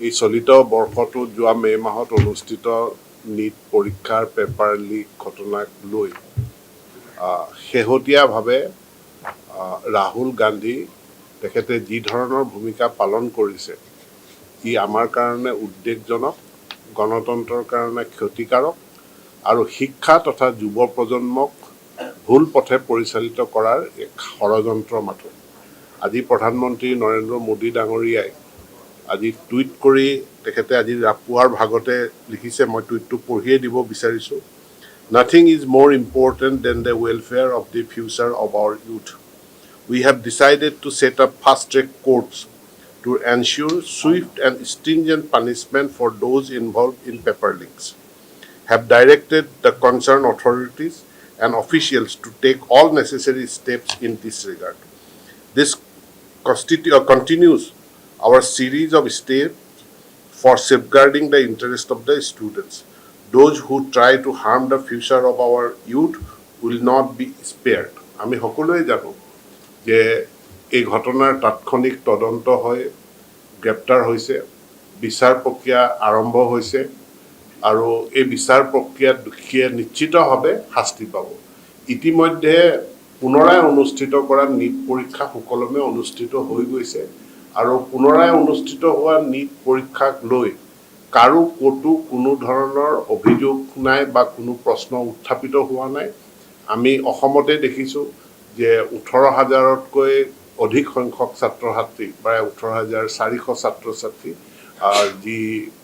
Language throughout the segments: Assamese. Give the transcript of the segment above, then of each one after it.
এই চলিত বৰ্ষটো যোৱা মে মাহত অনুষ্ঠিত নীট পৰীক্ষাৰ পেপাৰ লিক ঘটনাক লৈ শেহতীয়াভাৱে ৰাহুল গান্ধী তেখেতে যি ধৰণৰ ভূমিকা পালন কৰিছে ই আমাৰ কাৰণে উদ্বেগজনক, গণতন্ত্ৰৰ কাৰণে ক্ষতিকাৰক আৰু শিক্ষা তথা যুৱ প্ৰজন্মক ভুল পথে পৰিচালিত কৰাৰ এক ষড়যন্ত্ৰ মাথোঁ। আজি প্ৰধানমন্ত্ৰী নৰেন্দ্ৰ মোদী ডাঙৰীয়াই আজি টুইট কৰি তেখেতে আজি ৰাপুৱাৰ ভাগতে লিখিছে, মই টুইটটো পঢ়িয়ে দিব বিচাৰিছোঁ। Nothing is more important than the welfare of the future of our youth. We have decided to set up fast-track courts to ensure swift and stringent punishment for those involved in paper leaks. Have directed the concerned authorities and officials to take all necessary steps in this regard. This continues our series of steps for safeguarding the interest of the students. Those who try to harm the future of our youth will not be spared. আমি সকলোৱে জানো যে এই ঘটনাৰ তাৎক্ষণিক তদন্ত হৈ গ্ৰেপ্তাৰ হৈছে, বিচাৰ প্ৰক্ৰিয়া আৰম্ভ হৈছে আৰু এই বিচাৰ প্ৰক্ৰিয়াত দোষীয়ে নিশ্চিতভাৱে শাস্তি পাব। ইতিমধ্যে পুনৰাই অনুষ্ঠিত কৰা নীট পৰীক্ষা সুকলমে অনুষ্ঠিত হৈ গৈছে আৰু পুনৰাই অনুষ্ঠিত হোৱা নীট পৰীক্ষাক লৈ কাৰো ক'তো কোনো ধৰণৰ অভিযোগ নাই বা কোনো প্ৰশ্ন উত্থাপিত হোৱা নাই। আমি অসমতে দেখিছোঁ যে 18,000তকৈ অধিক সংখ্যক ছাত্ৰ ছাত্ৰী, প্ৰায় 18,400 ছাত্ৰ ছাত্ৰী যি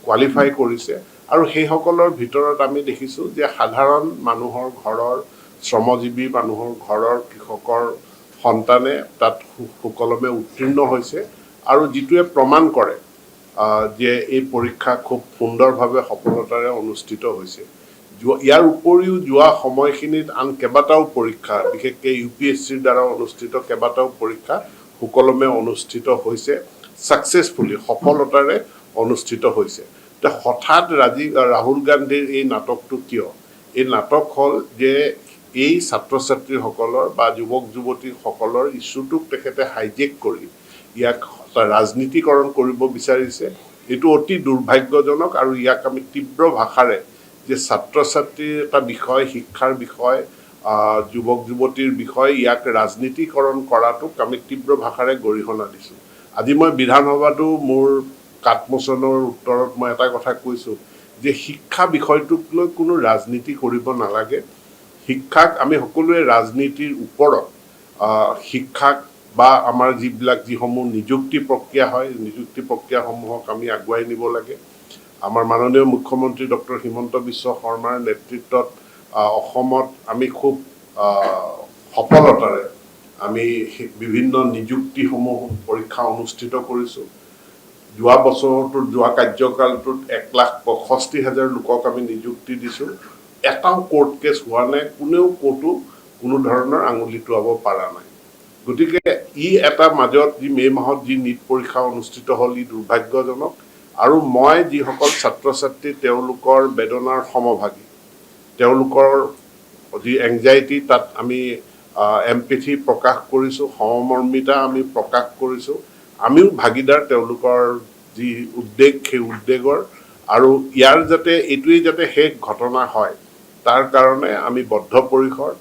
কোৱালিফাই কৰিছে আৰু সেইসকলৰ ভিতৰত আমি দেখিছোঁ যে সাধাৰণ মানুহৰ ঘৰৰ, শ্ৰমজীৱী মানুহৰ ঘৰৰ কৃষকৰ সন্তানে তাত সুকলমে উত্তীৰ্ণ হৈছে আৰু যিটোৱে প্ৰমাণ কৰে যে এই পৰীক্ষা খুব সুন্দৰভাৱে সফলতাৰে অনুষ্ঠিত হৈছে। ইয়াৰ উপৰিও যোৱা সময়খিনিত আন কেইবাটাও পৰীক্ষা, বিশেষকৈ UPSCৰ দ্বাৰা অনুষ্ঠিত কেইবাটাও পৰীক্ষা সুকলমে অনুষ্ঠিত হৈছে, ছাকচেছফুলি সফলতাৰে অনুষ্ঠিত হৈছে। তো হঠাৎ ৰাহুল গান্ধীৰ এই নাটকটো কিয়? এই নাটক হ'ল যে এই ছাত্ৰ ছাত্ৰীসকলৰ বা যুৱক যুৱতীসকলৰ ইছ্যুটোক তেখেতে হাইজেক কৰি ইয়াক ৰাজনীতিকৰণ কৰিব বিচাৰিছে। এইটো অতি দুৰ্ভাগ্যজনক আৰু ইয়াক আমি তীব্ৰ ভাষাৰে যে ছাত্ৰ ছাত্ৰীৰ এটা বিষয়, শিক্ষাৰ বিষয়, যুৱক যুৱতীৰ বিষয়, ইয়াক ৰাজনীতিকৰণ কৰাটোক আমি তীব্ৰ ভাষাৰে গৰিহণা দিছোঁ। আজি মই বিধানসভাতো মোৰ কাটমোচনৰ উত্তৰত মই এটা কথা কৈছোঁ যে শিক্ষা বিষয়টোক লৈ কোনো ৰাজনীতি কৰিব নালাগে। শিক্ষাক আমি সকলোৱে ৰাজনীতিৰ ওপৰত শিক্ষাক বা আমাৰ যিসমূহ নিযুক্তি প্ৰক্ৰিয়া হয়, নিযুক্তি প্ৰক্ৰিয়াসমূহক আমি আগুৱাই নিব লাগে। আমাৰ মাননীয় মুখ্যমন্ত্ৰী ডক্টৰ হিমন্ত বিশ্ব শৰ্মাৰ নেতৃত্বত অসমত আমি খুব সফলতাৰে আমি বিভিন্ন নিযুক্তিসমূহ পৰীক্ষা অনুষ্ঠিত কৰিছোঁ। যোৱা বছৰটোত, যোৱা কাৰ্যকালটোত 1,65,000 লোকক আমি নিযুক্তি দিছোঁ। এটাও কোৰ্ট কেছ হোৱা নাই, কোনেও ক'তো কোনো ধৰণৰ আঙুলি টোৱাব পৰা নাই। গতিকে ই এটা মাজত যি মে মাহত যি নীট পৰীক্ষা অনুষ্ঠিত হ'ল, ই দুৰ্ভাগ্যজনক আৰু মই যিসকল ছাত্ৰ ছাত্ৰী তেওঁলোকৰ বেদনাৰ সমভাগী, তেওঁলোকৰ যি এংজাইটি তাত আমি এম্পেথি প্ৰকাশ কৰিছোঁ, সমমৰ্মিতা আমি প্ৰকাশ কৰিছোঁ। আমিও ভাগিদাৰ তেওঁলোকৰ যি উদ্বেগ, সেই উদ্বেগৰ, আৰু ইয়াৰ যাতে এইটোৱেই যাতে শেষ ঘটনা হয় তাৰ কাৰণে আমি বদ্ধপৰিকৰ।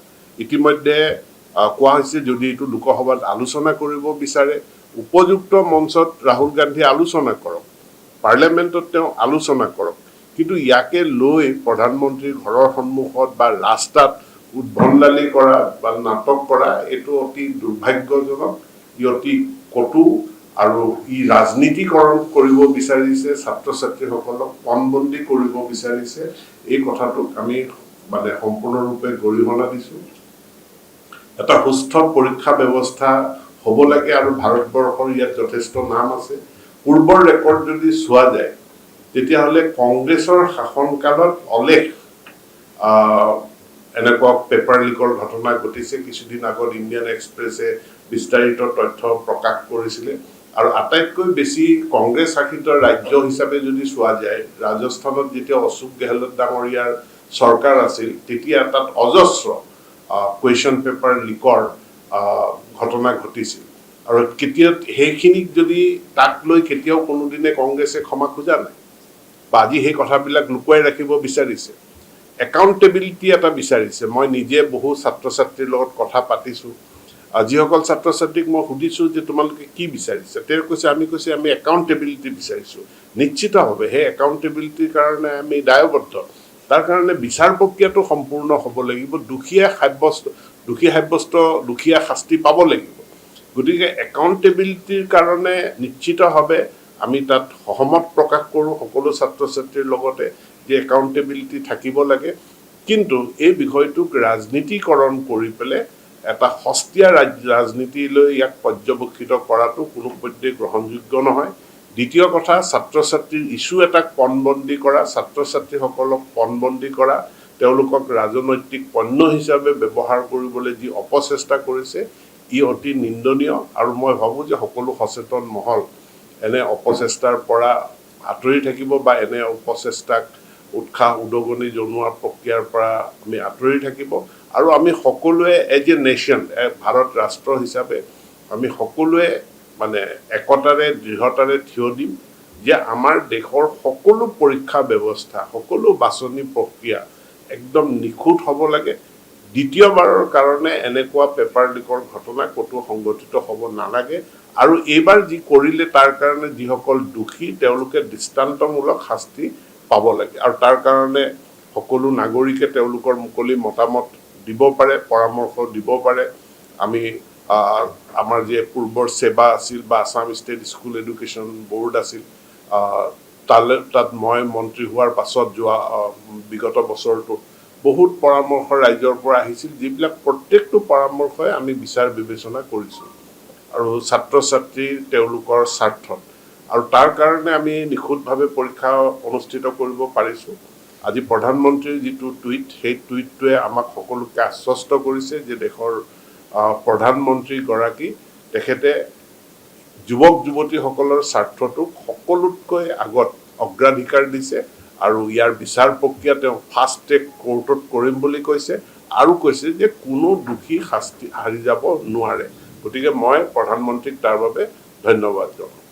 ইতিমধ্যে কোৱা হৈছে যদি এইটো লোকসভাত আলোচনা কৰিব বিচাৰে, উপযুক্ত মঞ্চত ৰাহুল গান্ধীয়ে আলোচনা কৰক, পাৰ্লিয়ামেণ্টত তেওঁ আলোচনা কৰক, কিন্তু ইয়াকে লৈ প্ৰধানমন্ত্ৰীৰ ঘৰৰ সন্মুখত বা ৰাস্তাত উদ্ভণ্ডালি কৰা বা নাটক কৰা এইটো অতি দুৰ্ভাগ্যজনক, ই অতি কটু আৰু ই ৰাজনীতিকৰণ কৰিব বিচাৰিছে, ছাত্ৰ ছাত্ৰীসকলক পণবন্দী কৰিব বিচাৰিছে। এই কথাটোক আমি সম্পূৰ্ণৰূপে গৰিহণা দিছোঁ। এটা সুস্থ পৰীক্ষা ব্যৱস্থা হ'ব লাগে আৰু ভাৰতবৰ্ষৰ ইয়াত যথেষ্ট নাম আছে। পূৰ্বৰ ৰেকৰ্ড যদি চোৱা যায় তেতিয়াহ'লে কংগ্ৰেছৰ শাসনকালত অলেখ এনেকুৱা পেপাৰ লিকৰ ঘটনা ঘটিছে। কিছুদিন আগত ইণ্ডিয়ান এক্সপ্ৰেছে বিস্তাৰিত তথ্য প্ৰকাশ কৰিছিলে আৰু আটাইতকৈ বেছি কংগ্ৰেছ শাসিত ৰাজ্য হিচাপে যদি চোৱা যায়, ৰাজস্থানত যেতিয়া অশোক গেহলট ডাঙৰীয়াৰ চৰকাৰ আছিল তেতিয়া তাত অজস্ৰ কুৱেশ্যন পেপাৰ লিকৰ ঘটনা ঘটিছিল আৰু কেতিয়াও সেইখিনিক যদি তাক লৈ কেতিয়াও কোনোদিনে কংগ্ৰেছে ক্ষমা খোজা নাই বা আজি সেই কথাবিলাক লুকুৱাই ৰাখিব বিচাৰিছে একাউণ্টেবিলিটি এটা বিচাৰিছে মই নিজে বহু ছাত্ৰ ছাত্ৰীৰ লগত কথা পাতিছোঁ যিসকল ছাত্ৰ ছাত্ৰীক মই সুধিছোঁ যে তোমালোকে কি বিচাৰিছে তেওঁ কৈছে আমি একাউণ্টেবিলিটি বিচাৰিছোঁ নিশ্চিতভাৱে সেই একাউণ্টেবিলিটিৰ কাৰণে আমি দায়বদ্ধ তাৰ কাৰণে বিচাৰ প্ৰক্ৰিয়াটো সম্পূৰ্ণ হ'ব লাগিব দুখীয়া শাস্তি পাব লাগিব গতিকে একাউণ্টেবিলিটিৰ কাৰণে নিশ্চিতভাৱে আমি তাত সহমত প্ৰকাশ কৰোঁ সকলো ছাত্ৰ ছাত্ৰীৰ লগতে যে একাউণ্টেবিলিটি থাকিব লাগে কিন্তু এই বিষয়টোক ৰাজনীতিকৰণ কৰি পেলাই এটা সস্তীয়া ৰাজনীতিলৈ ইয়াক পৰ্যবেক্ষিত কৰাটো কোনোপধ্যেই গ্ৰহণযোগ্য নহয় দ্বিতীয় কথা ছাত্ৰ ছাত্ৰীৰ ইছ্যু এটাক পণবন্দী কৰা ছাত্ৰ ছাত্ৰীসকলক পণবন্দী কৰা তেওঁলোকক ৰাজনৈতিক পণ্য হিচাপে ব্যৱহাৰ কৰিবলৈ যি অপচেষ্টা কৰিছে ই অতি নিন্দনীয় আৰু মই ভাবোঁ যে সকলো সচেতন মহল এনে অপচেষ্টাৰ পৰা আঁতৰি থাকিব বা এনে অপচেষ্টাক উৎসাহ উদগনি জনোৱাৰ প্ৰক্ৰিয়াৰ পৰা আমি আঁতৰি থাকিব আৰু আমি সকলোৱে এজ এ নেশ্যন ভাৰত ৰাষ্ট্ৰ হিচাপে আমি সকলোৱে মানে একতাৰে দৃঢ়তাৰে থিয় দিম যে আমাৰ দেশৰ সকলো পৰীক্ষা ব্যৱস্থা সকলো বাছনি প্ৰক্ৰিয়া একদম নিখুঁত হ'ব লাগে দ্বিতীয়বাৰৰ কাৰণে এনেকুৱা পেপাৰ লিকৰ ঘটনা ক'তো সংঘটিত হ'ব নালাগে আৰু এইবাৰ যি কৰিলে তাৰ কাৰণে যিসকল দোষী তেওঁলোকে দৃষ্টান্তমূলক শাস্তি পাব লাগে আৰু তাৰ কাৰণে সকলো নাগৰিকে তেওঁলোকৰ মুকলি মতামত দিব পাৰে পৰামৰ্শ দিব পাৰে আমি আমাৰ যে পূৰ্বৰ সেৱা আছিল বা Assam state school education board আছিল তাত মই মন্ত্ৰী হোৱাৰ পাছত যোৱা বিগত বছৰটোত বহুত পৰামৰ্শ ৰাইজৰ পৰা আহিছিল যিবিলাক প্ৰত্যেকটো পৰামৰ্শই আমি বিচাৰ বিবেচনা কৰিছোঁ আৰু ছাত্ৰ ছাত্ৰী তেওঁলোকৰ স্বাৰ্থত আৰু তাৰ কাৰণে আমি নিখুঁতভাৱে পৰীক্ষা অনুষ্ঠিত কৰিব পাৰিছোঁ আজি প্ৰধানমন্ত্ৰীৰ যিটো টুইট সেই টুইটটোৱে আমাক সকলোকে আশ্বস্ত কৰিছে যে দেশৰ প্ৰধানমন্ত্ৰীগৰাকী তেখেতে যুৱক যুৱতীসকলৰ স্বাৰ্থটোক সকলোতকৈ আগত অগ্ৰাধিকাৰ দিছে আৰু ইয়াৰ বিচাৰ প্ৰক্ৰিয়া তেওঁ ফাষ্ট ট্ৰেক কোৰ্টত কৰিম বুলি কৈছে আৰু কৈছে যে কোনো দোষী শাস্তি হাৰি যাব নোৱাৰে গতিকে মই প্ৰধানমন্ত্ৰীক তাৰ বাবে ধন্যবাদ জনাওঁ